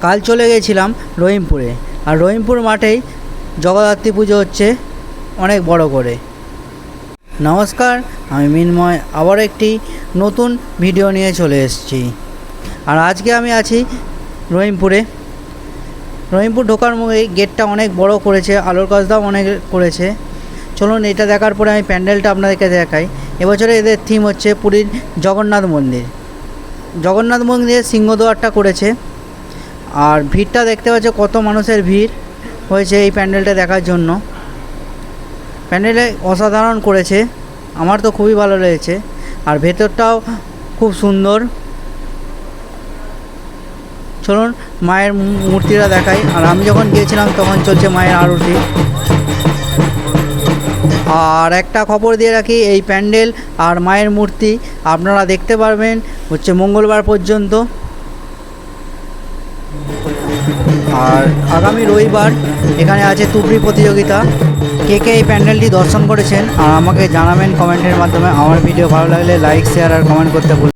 কাল চলে গেছিলাম রহিমপুরে, আর রহিমপুর মাঠেই জগদ্ধাত্রী পুজো হচ্ছে অনেক বড় করে। নমস্কার, আমি মিনময় আবার একটি নতুন ভিডিও নিয়ে চলে এসেছি। আর আজকে আমি আছি রহিমপুরে। রহিমপুর ঢোকার মুখে গেটটা অনেক বড় করেছে, আলোর কাজটাও অনেক করেছে। চলুন এটা দেখার পরে আমি প্যান্ডেলটা আপনাদেরকে দেখাই। এবছরে এদের থিম হচ্ছে পুরীর জগন্নাথ মন্দির। জগন্নাথ মন্দিরের সিংহদ্বারটা করেছে, আর ভিড়টা দেখতে পাচ্ছ কত মানুষের ভিড় হয়েছে এই প্যান্ডেলটা দেখার জন্য। প্যান্ডেলে অসাধারণ করেছে, আমার তো খুবই ভালো লেগেছে। আর ভেতরটাও খুব সুন্দর। চলুন মায়ের মূর্তিটা দেখাই। আর আমি যখন গিয়েছিলাম তখন চলছে মায়ের আরতি। আর একটা খবর দিয়ে রাখি, এই প্যান্ডেল আর মায়ের মূর্তি আপনারা দেখতে পারবেন হচ্ছে মঙ্গলবার পর্যন্ত। আর আগামী রবিবার এখানে আছে তুবড়ি প্রতিযোগিতা। কে কে এই প্যান্ডেলটি দর্শন করেছেন আর আমাকে জানাবেন কমেন্টের মাধ্যমে। আমার ভিডিও ভালো লাগলে লাইক, শেয়ার আর কমেন্ট করতে ভুলবেন না।